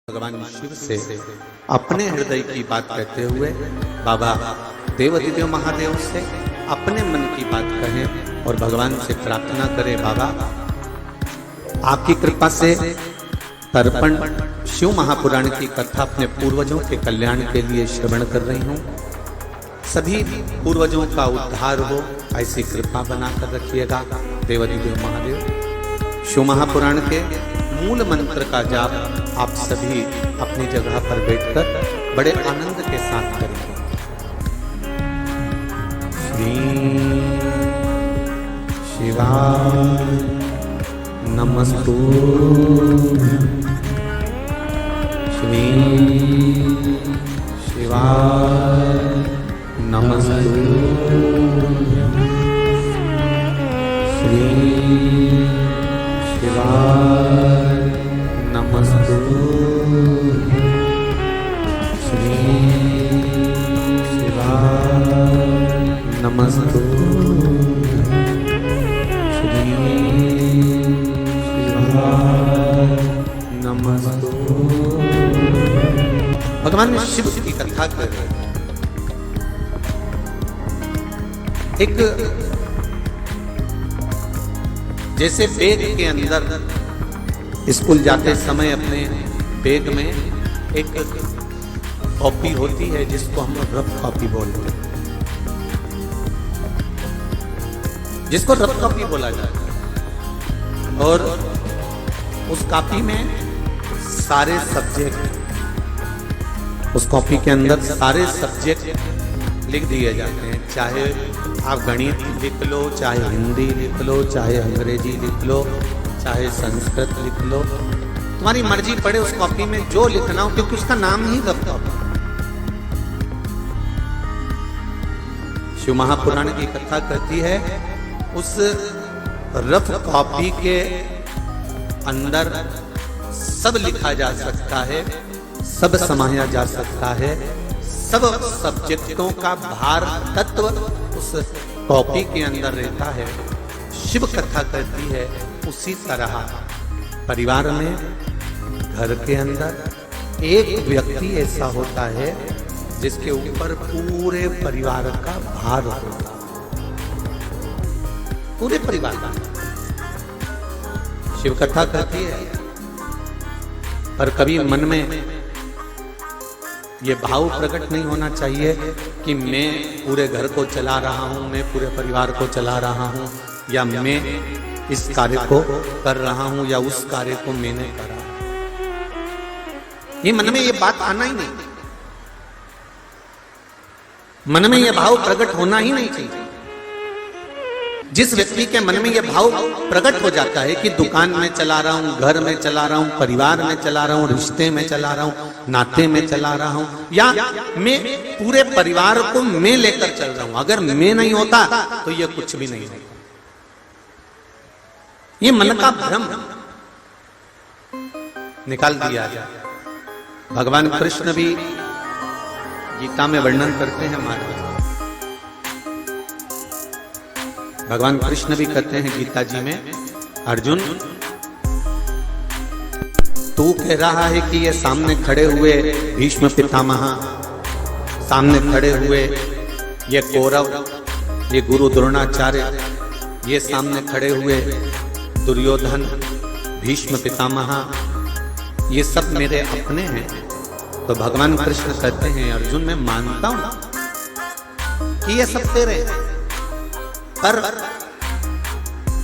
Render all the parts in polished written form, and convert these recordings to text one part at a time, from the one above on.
भगवान शिव से अपने हृदय की बात कहते हुए बाबा देवाधिदेव महादेव से अपने मन की बात कहें और भगवान से प्रार्थना करें। बाबा आपकी कृपा से तर्पण शिव महापुराण की कथा अपने पूर्वजों के कल्याण के लिए श्रवण कर रही हूँ। सभी पूर्वजों का उद्धार हो ऐसी कृपा बनाकर रखिएगा। देवाधिदेव महादेव शिव महापुराण के मूल मंत्र का जाप आप सभी अपनी जगह पर बैठकर बड़े आनंद के साथ करेंगे। श्री शिवाय नमस्तुभ्यं। श्री शिवाय नमस्तुभ्यं। श्री शिवाय नमस्तुभ्यं। श्री शिवाय नमस्तुभ्यं। श्री शिवाय नमस्तुभ्यं। भगवान शिव की कथा कर रहे हैं। एक जैसे बैग के अंदर स्कूल जाते समय अपने बैग में एक कॉपी होती है जिसको हम रफ कॉपी बोलते हैं, जिसको रफ कॉपी बोला जाता है। और उस कॉपी में सारे सब्जेक्ट, उस कॉपी के अंदर सारे सब्जेक्ट लिख दिए जाते हैं। चाहे आप गणित लिख लो, चाहे हिंदी लिख लो, चाहे अंग्रेजी लिख लो, चाहे संस्कृत लिख लो, तुम्हारी मर्जी पड़े उस कॉपी में जो लिखना हो, क्योंकि उसका नाम ही रफ कॉपी। शिव महापुराण की कथा कहती है उस रफ कॉपी के अंदर सब लिखा जा सकता है, सब समाया जा सकता है, सब सब्जेक्टों का भार तत्व उस कॉपी के अंदर रहता है। शिव कथा कहती है उसी तरह परिवार में, घर के अंदर एक व्यक्ति ऐसा होता है जिसके ऊपर पूरे परिवार का भार होता है, पूरे परिवार का। शिव कथा कहती है, पर कभी मन में ये भाव प्रकट नहीं होना चाहिए कि मैं पूरे घर को चला रहा हूं, मैं पूरे परिवार को चला रहा हूं, या मैं इस कार्य को कर रहा हूं, या उस कार्य को मैंने करा। ये मन में ये बात आना ही नहीं, मन में ये भाव प्रकट होना ही नहीं चाहिए। जिस व्यक्ति के मन में ये भाव प्रकट हो जाता है कि दुकान में चला रहा हूं, घर में चला रहा हूं, परिवार में चला रहा हूं, रिश्ते में चला रहा हूं, नाते में चला रहा हूं, या मैं पूरे परिवार को मैं लेकर चल रहा हूं, अगर मैं नहीं होता तो ये कुछ भी नहीं होता। ये मन का भ्रम निकाल दिया जाए। भगवान कृष्ण भी गीता में वर्णन करते हैं महाराज। भगवान कृष्ण भी कहते हैं गीता जी में, अर्जुन तू कह रहा है कि ये सामने खड़े हुए भीष्म पितामह, सामने खड़े हुए ये कौरव, ये गुरु द्रोणाचार्य, ये सामने खड़े हुए दुर्योधन, भीष्म पितामह, ये सब मेरे अपने हैं। तो भगवान कृष्ण कहते हैं, अर्जुन मैं मानता हूं कि ये सब तेरे हैं, पर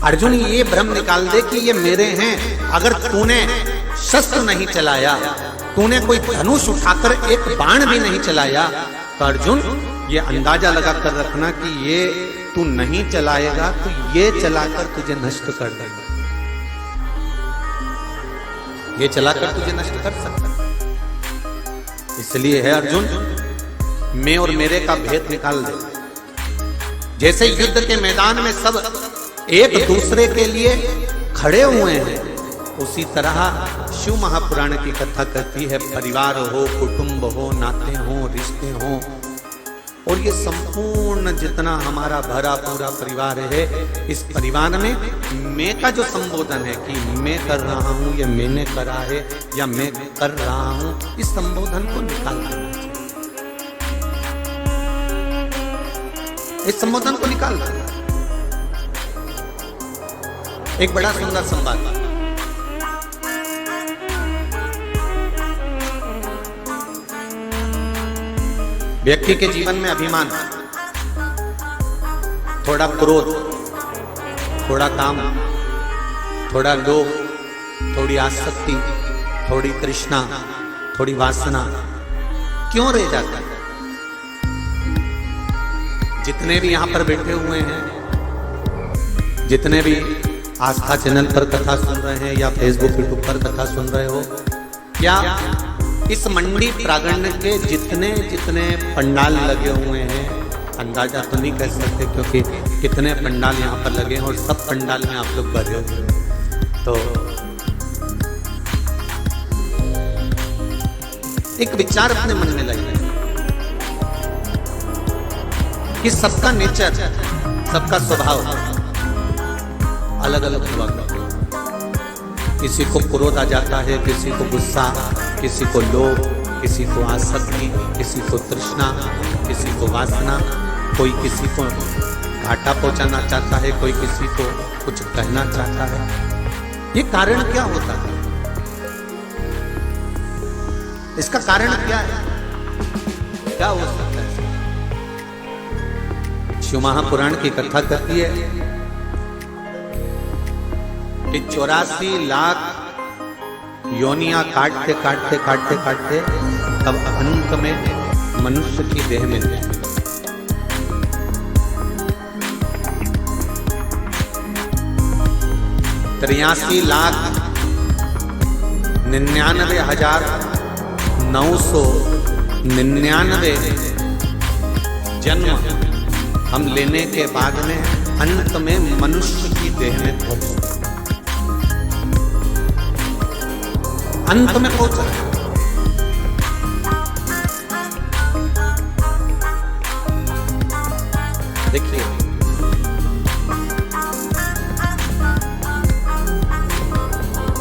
अर्जुन ये भ्रम निकाल दे कि ये मेरे हैं। अगर तूने शस्त्र नहीं चलाया, तूने कोई धनुष उठाकर एक बाण भी नहीं चलाया, तो अर्जुन ये अंदाजा लगाकर रखना कि ये तू नहीं चलाएगा तो ये चलाकर तुझे नष्ट कर देगा, ये चलाकर तुझे नष्ट कर सकता है। इसलिए है अर्जुन, मैं और मेरे का भेद निकाल दे। जैसे युद्ध के मैदान में सब एक दूसरे के लिए खड़े हुए हैं, उसी तरह शिव महापुराण की कथा कहती है परिवार हो, कुटुंब हो, नाते हो, रिश्ते हो, और ये संपूर्ण जितना हमारा भरा पूरा परिवार है, इस परिवार में मैं का जो संबोधन है कि मैं कर रहा हूं या मैंने करा है या मैं कर रहा हूं, इस संबोधन को निकाल देना चाहिए। इस संबोधन को निकाल देना। एक बड़ा सुंदर संवाद, व्यक्ति के जीवन में अभिमान, थोड़ा क्रोध, थोड़ा काम, थोड़ा लोभ, थोड़ी आसक्ति, थोड़ी तृष्णा, थोड़ी वासना क्यों रह जाता है? जितने भी यहां पर बैठे हुए हैं, जितने भी आस्था चैनल पर कथा सुन रहे हैं या फेसबुक यूट्यूब पर कथा सुन रहे हो, क्या इस मंडी प्रांगण के जितने जितने पंडाल लगे हुए हैं, अंदाजा तो नहीं कर सकते क्योंकि कितने पंडाल यहाँ पर लगे हैं और सब पंडाल में आप लोग भरे हुए हैं, तो एक विचार अपने मन में लगे कि सबका नेचर, सबका स्वभाव अलग अलग हुआ करता है। किसी को क्रोध आ जाता है, किसी को गुस्सा, किसी को लोभ, किसी को आसक्ति, किसी को तृष्णा, किसी को वासना, कोई किसी को घाटा पहुंचाना चाहता है, कोई किसी को कुछ कहना चाहता है। ये कारण क्या होता है? इसका कारण क्या है? क्या हो सकता है? शिव महापुराण की कथा कहती है कि 84 लाख योनियां काटते काटते काटते काटते तब अंत में मनुष्य की देह मिल गई। तिरासी लाख 99,999 जन्म हम लेने के बाद में अंत में मनुष्य की देह में पहुंचे, अंत में पहुंचा। देखिए,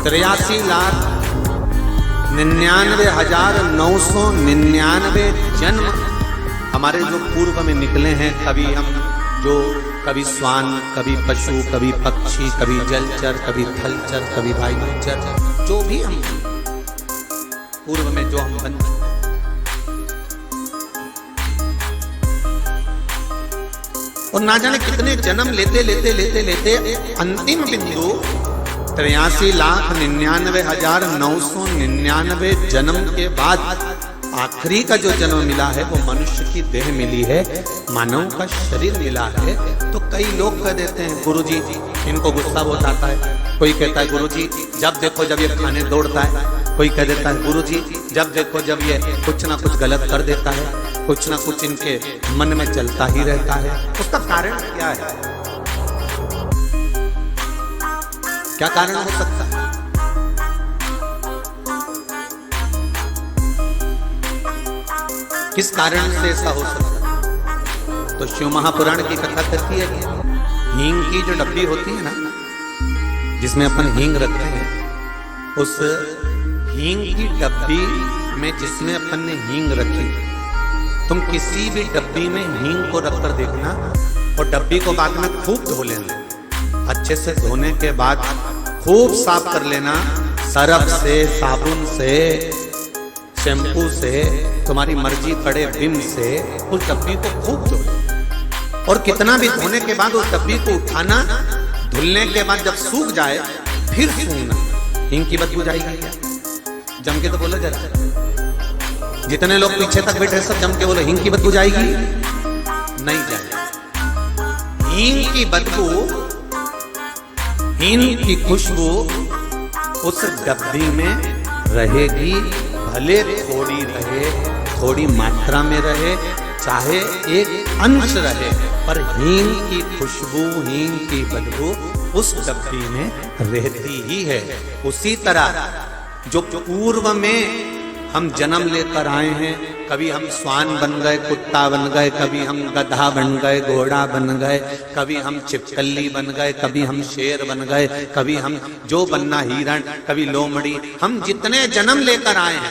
तिरासी लाख 99,999 जन्म हमारे जो पूर्व में निकले हैं, कभी श्वान, कभी पशु, कभी पक्षी, कभी जलचर, कभी थलचर, कभी वायुचर, जो भी हम पूर्व में जो हम बन, और ना जाने कितने जन्म लेते लेते लेते लेते अंतिम बिंदु 83,99,999 जन्म के बाद आखिरी का जो जन्म मिला है वो मनुष्य की देह मिली है, मानव का शरीर मिला है। तो कई लोग कह देते हैं गुरुजी इनको गुस्सा बहुत आता है, कोई कहता है गुरुजी जब देखो जब ये खाने दौड़ता है, कोई कह देता है गुरुजी जब देखो जब ये कुछ ना कुछ गलत कर देता है, कुछ ना कुछ इनके मन में चलता ही रहता है। उसका कारण क्या है? क्या कारण हो सकता है? किस कारण से ऐसा हो सकता है? तो शिव महापुराण की कथा कहती है कि हींग की जो डब्बी होती है ना, जिसमें अपन हींग रखते हैं, उस हींग की डब्बी में जिसमें अपन ने हींग रखी, तुम किसी भी डब्बी में हींग को रखकर देखना और डब्बी को बाद में खूब धो लेना। अच्छे से धोने के बाद खूब साफ कर लेना, सरफ से, साबुन से, शैम्पू से, तुम्हारी मर्जी पड़े विम से उस डब्बी को खूब धो। और कितना भी धोने के बाद उस डब्बी को उठाना, धुलने के बाद जब सूख जाए फिर सूंघना। हींग की बदबू जाएगी क्या? जम के तो बोलो जरा, जितने लोग पीछे तक बैठे सब जम के बोलो हींग की बदबू जाएगी? नहीं जाएगी। हींग की बदबू, हींग की खुशबू उस डब्बी में रहेगी, भले थोड़ी रहे, थोड़ी मात्रा में रहे, चाहे एक अंश रहे, पर हींग की खुशबू, हींग की बदबू उस डब्बी में रहती ही है। उसी तरह जो पूर्व में हम जन्म लेकर आए हैं, कभी हम श्वान बन गए, कुत्ता बन गए, कभी हम गधा बन गए, घोड़ा बन गए, कभी हम छिपकली बन गए, कभी हम शेर बन गए, कभी हम जो बनना हिरण, कभी लोमड़ी, हम जितने जन्म लेकर आए हैं